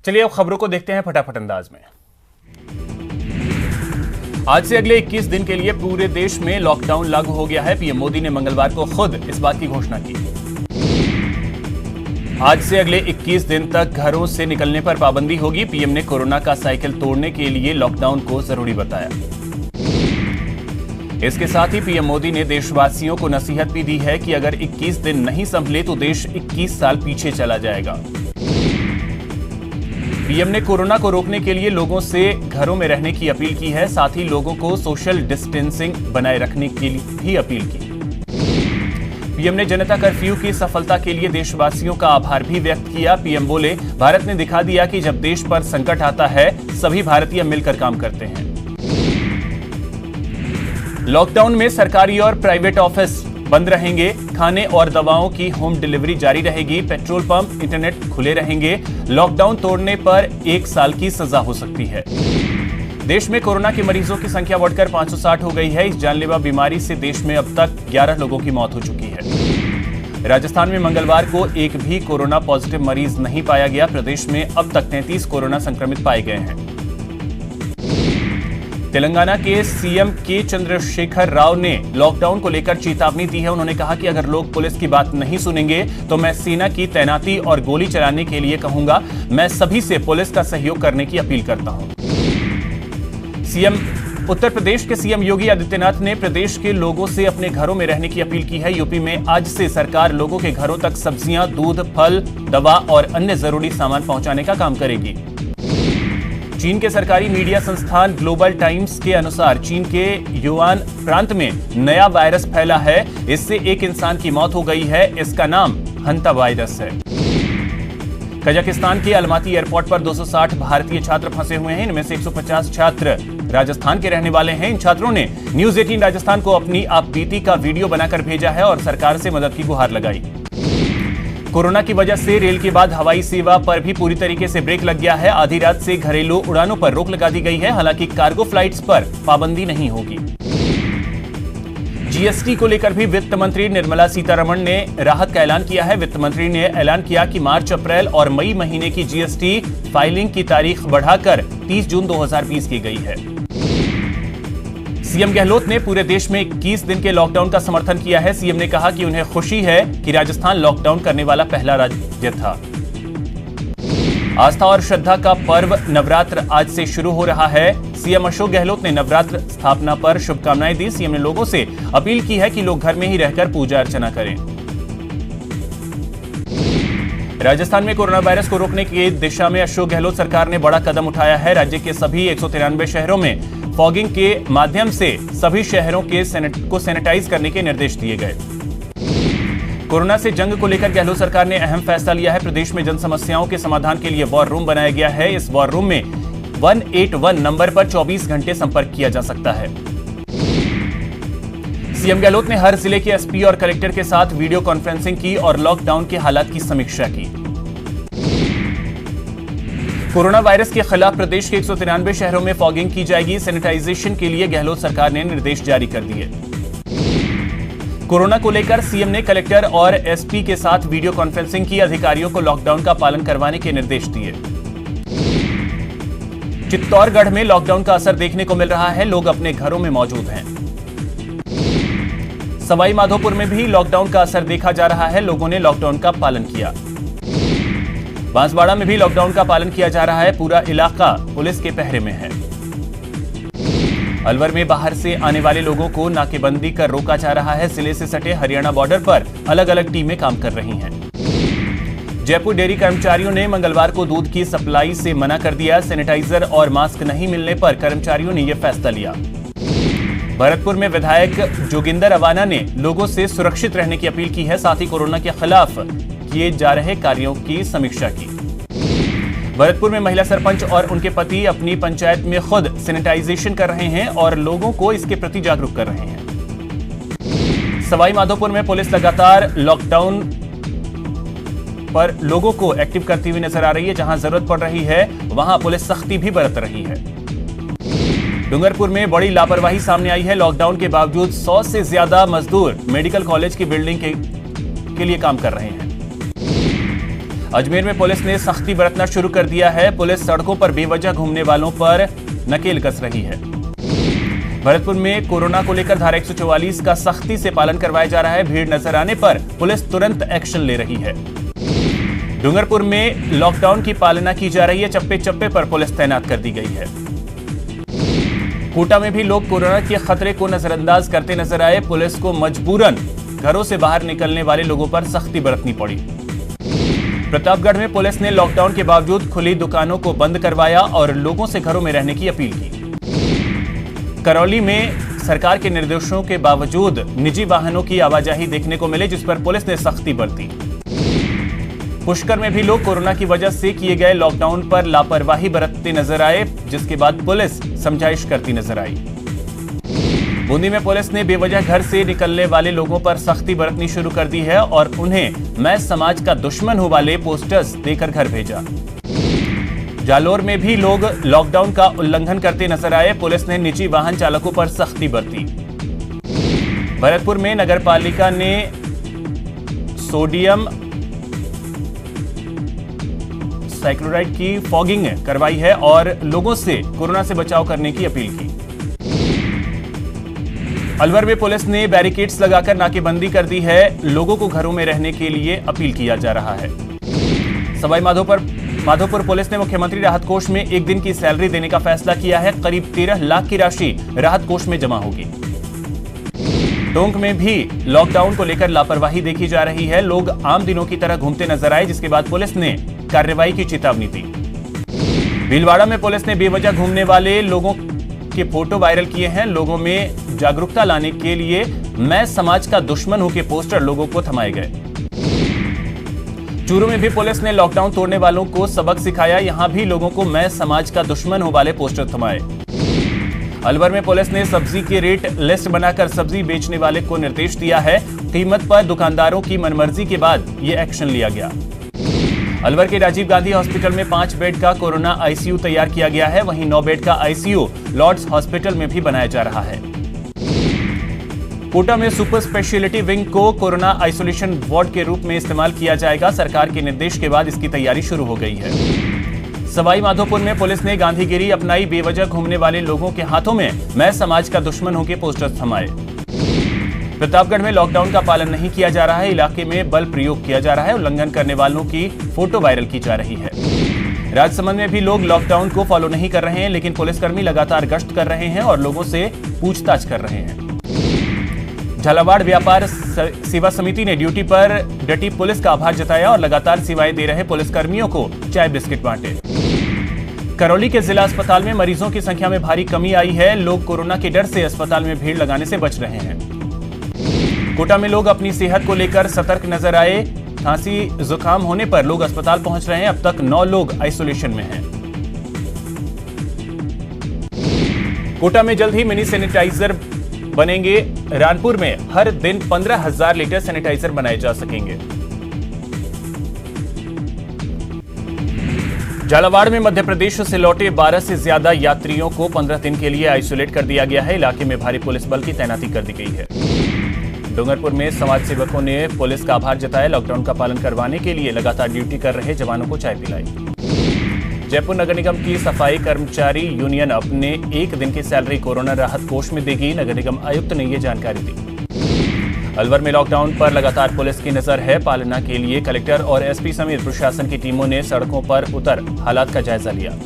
चलिए अब खबरों को देखते हैं फटाफट अंदाज में। आज से अगले 21 दिन के लिए पूरे देश में लॉकडाउन लागू हो गया है। पीएम मोदी ने मंगलवार को खुद इस बात की घोषणा की। आज से अगले 21 दिन तक घरों से निकलने पर पाबंदी होगी। पीएम ने कोरोना का साइकिल तोड़ने के लिए लॉकडाउन को जरूरी बताया। इसके साथ ही पीएम मोदी ने देशवासियों को नसीहत भी दी है कि अगर 21 दिन नहीं संभले तो देश 21 साल पीछे चला जाएगा। पीएम ने कोरोना को रोकने के लिए लोगों से घरों में रहने की अपील की है। साथ ही लोगों को सोशल डिस्टेंसिंग बनाए रखने की भी अपील की। पीएम ने जनता कर्फ्यू की सफलता के लिए देशवासियों का आभार भी व्यक्त किया। पीएम बोले, भारत ने दिखा दिया कि जब देश पर संकट आता है सभी भारतीय मिलकर काम करते हैं। लॉकडाउन में सरकारी और प्राइवेट ऑफिस बंद रहेंगे। खाने और दवाओं की होम डिलीवरी जारी रहेगी। पेट्रोल पंप, इंटरनेट खुले रहेंगे। लॉकडाउन तोड़ने पर 1 साल की सजा हो सकती है। देश में कोरोना के मरीजों की संख्या बढ़कर 560 हो गई है। इस जानलेवा बीमारी से देश में अब तक 11 लोगों की मौत हो चुकी है। राजस्थान में मंगलवार को एक भी कोरोना पॉजिटिव मरीज नहीं पाया गया। प्रदेश में अब तक 33 कोरोना संक्रमित पाए गए हैं। तेलंगाना के सीएम के चंद्रशेखर राव ने लॉकडाउन को लेकर चेतावनी दी है। उन्होंने कहा कि अगर लोग पुलिस की बात नहीं सुनेंगे तो मैं सेना की तैनाती और गोली चलाने के लिए कहूंगा। मैं सभी से पुलिस का सहयोग करने की अपील करता हूं। उत्तर प्रदेश के सीएम योगी आदित्यनाथ ने प्रदेश के लोगों से अपने घरों में रहने की अपील की है। यूपी में आज से सरकार लोगों के घरों तक सब्जियां, दूध, फल, दवा और अन्य जरूरी सामान पहुंचाने का काम करेगी। चीन के सरकारी मीडिया संस्थान ग्लोबल टाइम्स के अनुसार चीन के युआन प्रांत में नया वायरस फैला है। इससे एक इंसान की मौत हो गई है। इसका नाम हंता वायरस है। कजाकिस्तान के अलमाती एयरपोर्ट पर 260 भारतीय छात्र फंसे हुए हैं। इनमें से 150 छात्र राजस्थान के रहने वाले हैं। इन छात्रों ने न्यूज 18 राजस्थान को अपनी आपबीती का वीडियो बनाकर भेजा है और सरकार से मदद की गुहार लगाई। कोरोना की वजह से रेल के बाद हवाई सेवा पर भी पूरी तरीके से ब्रेक लग गया है। आधी रात से घरेलू उड़ानों पर रोक लगा दी गई है। हालांकि कार्गो फ्लाइट्स पर पाबंदी नहीं होगी। जीएसटी को लेकर भी वित्त मंत्री निर्मला सीतारमण ने राहत का ऐलान किया है। वित्त मंत्री ने ऐलान किया कि मार्च, अप्रैल और मई महीने की जीएसटी फाइलिंग की तारीख बढ़ाकर 30 जून 2020 की गई है। सीएम गहलोत ने पूरे देश में 21 दिन के लॉकडाउन का समर्थन किया है। सीएम ने कहा कि उन्हें खुशी है कि राजस्थान लॉकडाउन करने वाला पहला राज्य था। आस्था और श्रद्धा का पर्व नवरात्र आज से शुरू हो रहा है। सीएम अशोक गहलोत ने नवरात्र स्थापना पर शुभकामनाएं दी। सीएम ने लोगों से अपील की है कि लोग घर में ही रहकर पूजा अर्चना करें। राजस्थान में कोरोना वायरस को रोकने की दिशा में अशोक गहलोत सरकार ने बड़ा कदम उठाया है। राज्य के सभी 193 शहरों में फॉगिंग के माध्यम से सभी शहरों को सैनिटाइज करने के निर्देश दिए गए। कोरोना से जंग को लेकर गहलोत सरकार ने अहम फैसला लिया है। प्रदेश में जन समस्याओं के समाधान के लिए वॉर रूम बनाया गया है। इस वॉर रूम में 181 नंबर पर 24 घंटे संपर्क किया जा सकता है। सीएम गहलोत ने हर जिले के एसपी और कलेक्टर के साथ वीडियो कॉन्फ्रेंसिंग की और लॉकडाउन के हालात की समीक्षा की। कोरोना वायरस के खिलाफ प्रदेश के 193 शहरों में फॉगिंग की जाएगी। सैनिटाइजेशन के लिए गहलोत सरकार ने निर्देश जारी कर दिए। कोरोना को लेकर सीएम ने कलेक्टर और एसपी के साथ वीडियो कॉन्फ्रेंसिंग की। अधिकारियों को लॉकडाउन का पालन करवाने के निर्देश दिए। चित्तौड़गढ़ में लॉकडाउन का असर देखने को मिल रहा है। लोग अपने घरों में मौजूद हैं। सवाई माधोपुर में भी लॉकडाउन का असर देखा जा रहा है। लोगों ने लॉकडाउन का पालन किया। बांसवाड़ा में भी लॉकडाउन का पालन किया जा रहा है। पूरा इलाका पुलिस के पहरे में है। अलवर में बाहर से आने वाले लोगों को नाकेबंदी कर रोका जा रहा है। जिले से सटे हरियाणा बॉर्डर पर अलग अलग टीमें काम कर रही हैं। जयपुर डेयरी कर्मचारियों ने मंगलवार को दूध की सप्लाई से मना कर दिया। सैनिटाइजर और मास्क नहीं मिलने पर कर्मचारियों ने यह फैसला लिया। भरतपुर में विधायक जोगिंदर अवाना ने लोगों से सुरक्षित रहने की अपील की है। साथ ही कोरोना के खिलाफ किए जा रहे कार्यों की समीक्षा की। भरतपुर में महिला सरपंच और उनके पति अपनी पंचायत में खुद सैनिटाइजेशन कर रहे हैं और लोगों को इसके प्रति जागरूक कर रहे हैं। सवाई माधोपुर में पुलिस लगातार लॉकडाउन पर लोगों को एक्टिव करती हुई नजर आ रही है। जहां जरूरत पड़ रही है वहां पुलिस सख्ती भी बरत रही है। डूंगरपुर में बड़ी लापरवाही सामने आई है। लॉकडाउन के बावजूद 100 से ज्यादा मजदूर मेडिकल कॉलेज की बिल्डिंग के लिए काम कर रहे हैं। अजमेर में पुलिस ने सख्ती बरतना शुरू कर दिया है। पुलिस सड़कों पर बेवजह घूमने वालों पर नकेल कस रही है। भरतपुर में कोरोना को लेकर धारा 144 का सख्ती से पालन करवाया जा रहा है। भीड़ नजर आने पर पुलिस तुरंत एक्शन ले रही है। डूंगरपुर में लॉकडाउन की पालना की जा रही है। चप्पे चप्पे पर पुलिस तैनात कर दी गई है। कोटा में भी लोग कोरोना के खतरे को नजरअंदाज करते नजर आए। पुलिस को मजबूरन घरों से बाहर निकलने वाले लोगों पर सख्ती बरतनी पड़ी। प्रतापगढ़ में पुलिस ने लॉकडाउन के बावजूद खुली दुकानों को बंद करवाया और लोगों से घरों में रहने की अपील की। करौली में सरकार के निर्देशों के बावजूद निजी वाहनों की आवाजाही देखने को मिले, जिस पर पुलिस ने सख्ती बरती। पुष्कर में भी लोग कोरोना की वजह से किए गए लॉकडाउन पर लापरवाही बरतते नजर आए, जिसके बाद पुलिस समझाइश करती नजर आई। बूंदी में पुलिस ने बेवजह घर से निकलने वाले लोगों पर सख्ती बरतनी शुरू कर दी है और उन्हें मैं समाज का दुश्मन हूं वाले पोस्टर्स देकर घर भेजा। जालोर में भी लोग लॉकडाउन का उल्लंघन करते नजर आए। पुलिस ने निजी वाहन चालकों पर सख्ती बरती। भरतपुर में नगरपालिका ने सोडियम साइक्लोराइड की फॉगिंग करवाई है और लोगों से कोरोना से बचाव करने की अपील की। अलवर में पुलिस ने बैरिकेड्स लगाकर नाकेबंदी कर दी है। लोगों को घरों में रहने के लिए अपील किया जा रहा है। सवाई माधोपुर पुलिस ने मुख्यमंत्री राहत कोष में एक दिन की सैलरी देने का फैसला किया है। करीब 13 लाख की राशि राहत कोष में जमा होगी। टोंक में भी लॉकडाउन को लेकर लापरवाही देखी जा रही है। लोग आम दिनों की तरह घूमते नजर आए, जिसके बाद पुलिस ने कार्रवाई की चेतावनी दी। भीलवाड़ा में पुलिस ने बेवजह घूमने वाले लोगों के फोटो वायरल किए हैं। लोगों में जागरूकता लाने के लिए मैं समाज का दुश्मन हूं के पोस्टर लोगों को थमाए गए। चूरू में भी पुलिस ने लॉकडाउन तोड़ने वालों को सबक सिखाया। यहां भी लोगों को मैं समाज का दुश्मन हूं वाले पोस्टर थमाए। अलवर में पुलिस ने सब्जी के रेट लिस्ट बनाकर सब्जी बेचने वाले को निर्देश दिया है। कीमत पर दुकानदारों की मनमर्जी के बाद यह एक्शन लिया गया। अलवर के राजीव गांधी हॉस्पिटल में 5 बेड का कोरोना आईसीयू तैयार किया गया है। वहीं 9 बेड का आईसीयू लॉर्ड्स हॉस्पिटल में भी बनाया जा रहा है। कोटा में सुपर स्पेशलिटी विंग को कोरोना आइसोलेशन वार्ड के रूप में इस्तेमाल किया जाएगा। सरकार के निर्देश के बाद इसकी तैयारी शुरू हो गई है। सवाई माधोपुर में पुलिस ने गांधीगिरी अपनाई। बेवजह घूमने वाले लोगों के हाथों में मैं समाज का दुश्मन हूं के पोस्टर थमाए। प्रतापगढ़ में लॉकडाउन का पालन नहीं किया जा रहा है। इलाके में बल प्रयोग किया जा रहा है। उल्लंघन करने वालों की फोटो वायरल की जा रही है। राजसमंद में भी लोग लॉकडाउन को फॉलो नहीं कर रहे हैं, लेकिन पुलिसकर्मी लगातार गश्त कर रहे हैं और लोगों से पूछताछ कर रहे हैं। झालावाड़ व्यापार सेवा समिति ने ड्यूटी पर डटी पुलिस का आभार जताया और लगातार सेवाएं दे रहे पुलिसकर्मियों को चाय बिस्किट बांटे। करौली के जिला अस्पताल में मरीजों की संख्या में भारी कमी आई है। लोग कोरोना के डर से अस्पताल में भीड़ लगाने से बच रहे हैं। कोटा में लोग अपनी सेहत को लेकर सतर्क नजर आए। खांसी जुकाम होने पर लोग अस्पताल पहुंच रहे हैं। अब तक 9 लोग आइसोलेशन में हैं। कोटा में जल्द ही मिनी सैनिटाइजर बनेंगे। रानपुर में हर दिन 15,000 लीटर सैनिटाइजर बनाए जा सकेंगे। झालावाड़ में मध्य प्रदेश से लौटे 12 से ज्यादा यात्रियों को 15 दिन के लिए आइसोलेट कर दिया गया है। इलाके में भारी पुलिस बल की तैनाती कर दी गई है। डूंगरपुर में समाज सेवकों ने पुलिस का आभार जताया। लॉकडाउन का पालन करवाने के लिए लगातार ड्यूटी कर रहे जवानों को चाय पिलाई। जयपुर नगर निगम की सफाई कर्मचारी यूनियन अपने एक दिन की सैलरी कोरोना राहत कोष में देगी। नगर निगम आयुक्त ने यह जानकारी दी। अलवर में लॉकडाउन पर लगातार पुलिस की नजर है। पालना के लिए कलेक्टर और एसपी समेत प्रशासन की टीमों ने सड़कों पर उतर हालात का जायजा लिया।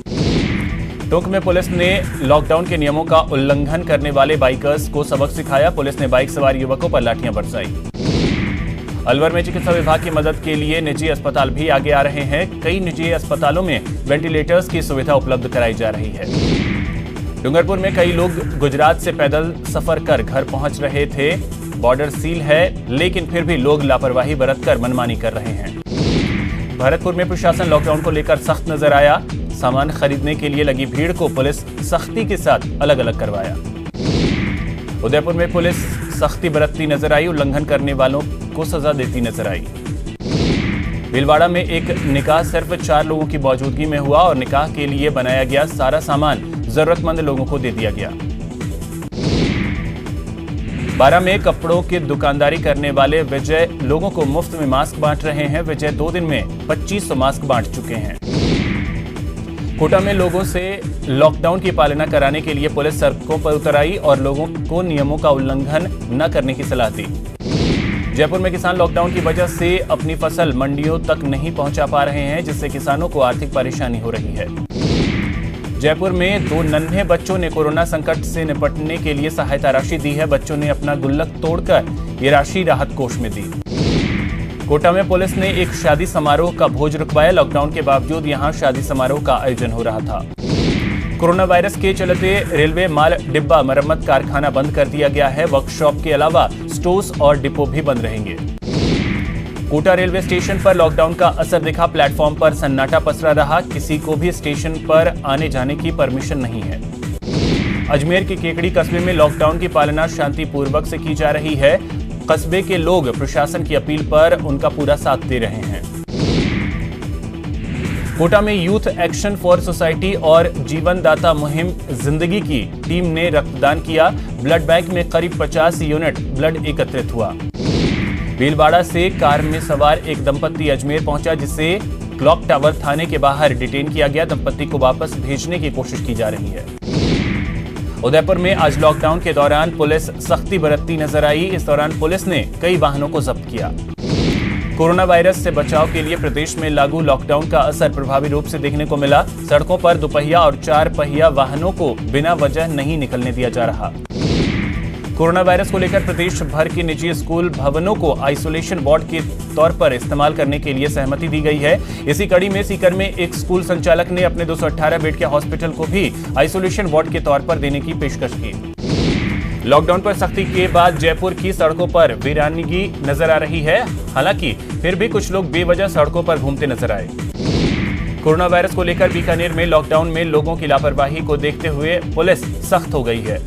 टोंक में पुलिस ने लॉकडाउन के नियमों का उल्लंघन करने वाले बाइकर्स को सबक सिखाया। पुलिस ने बाइक सवार युवकों पर लाठियां बरसाई। अलवर में चिकित्सा विभाग की मदद के लिए निजी अस्पताल भी आगे आ रहे हैं। कई निजी अस्पतालों में वेंटिलेटर्स की सुविधा उपलब्ध कराई जा रही है। डूंगरपुर में कई लोग गुजरात से पैदल सफर कर घर पहुंच रहे थे। बॉर्डर सील है, लेकिन फिर भी लोग लापरवाही बरतकर मनमानी कर रहे हैं। भरतपुर में प्रशासन लॉकडाउन को लेकर सख्त नजर आया। सामान खरीदने के लिए लगी भीड़ को पुलिस सख्ती के साथ अलग अलग करवाया। उदयपुर में पुलिस सख्ती बरतती नजर आई। उल्लंघन करने वालों को सजा देती नजर आई। भीलवाड़ा में एक निकाह सिर्फ 4 लोगों की मौजूदगी में हुआ और निकाह के लिए बनाया गया सारा सामान जरूरतमंद लोगों को दे दिया गया। बारां में कपड़ों की दुकानदारी करने वाले विजय लोगों को मुफ्त में मास्क बांट रहे हैं। विजय 2 दिन में 2500 मास्क बांट चुके हैं। कोटा में लोगों से लॉकडाउन की पालना कराने के लिए पुलिस सड़कों पर उतर आई और लोगों को नियमों का उल्लंघन न करने की सलाह दी। जयपुर में किसान लॉकडाउन की वजह से अपनी फसल मंडियों तक नहीं पहुंचा पा रहे हैं, जिससे किसानों को आर्थिक परेशानी हो रही है। जयपुर में 2 नन्हे बच्चों ने कोरोना संकट से निपटने के लिए सहायता राशि दी है। बच्चों ने अपना गुल्लक तोड़कर ये राशि राहत कोष में दी। कोटा में पुलिस ने एक शादी समारोह का भोज रुकवाया। लॉकडाउन के बावजूद यहां शादी समारोह का आयोजन हो रहा था। कोरोना वायरस के चलते रेलवे माल डिब्बा मरम्मत कारखाना बंद कर दिया गया है। वर्कशॉप के अलावा स्टोर्स और डिपो भी बंद रहेंगे। कोटा रेलवे स्टेशन पर लॉकडाउन का असर दिखा। प्लेटफॉर्म पर सन्नाटा पसरा रहा। किसी को भी स्टेशन पर आने जाने की परमिशन नहीं है। अजमेर के केकड़ी कस्बे में लॉकडाउन की पालना शांतिपूर्वक से की जा रही है। कस्बे के लोग प्रशासन की अपील पर उनका पूरा साथ दे रहे हैं। कोटा में यूथ एक्शन फॉर सोसाइटी और जीवन दाता मुहिम जिंदगी की टीम ने रक्तदान किया। ब्लड बैंक में करीब 50 यूनिट ब्लड एकत्रित हुआ। भीलवाड़ा से कार में सवार एक दंपत्ति अजमेर पहुंचा, जिसे क्लॉक टावर थाने के बाहर डिटेन किया गया। दंपत्ति को वापस भेजने की कोशिश की जा रही है। उदयपुर में आज लॉकडाउन के दौरान पुलिस सख्ती बरतती नजर आई। इस दौरान पुलिस ने कई वाहनों को जब्त किया। कोरोना वायरस से बचाव के लिए प्रदेश में लागू लॉकडाउन का असर प्रभावी रूप से देखने को मिला। सड़कों पर दुपहिया और 4 पहिया वाहनों को बिना वजह नहीं निकलने दिया जा रहा। कोरोना वायरस को लेकर प्रदेश भर के निजी स्कूल भवनों को आइसोलेशन वार्ड के तौर पर इस्तेमाल करने के लिए सहमति दी गई है। इसी कड़ी में सीकर में एक स्कूल संचालक ने अपने 218 बेड के हॉस्पिटल को भी आइसोलेशन वार्ड के तौर पर देने की पेशकश की। लॉकडाउन पर सख्ती के बाद जयपुर की सड़कों पर वीरानगी नजर आ रही है। हालांकि फिर भी कुछ लोग बेवजह सड़कों पर घूमते नजर आए। कोरोना वायरस को लेकर बीकानेर में लॉकडाउन में लोगों की लापरवाही को देखते हुए पुलिस सख्त हो गई है।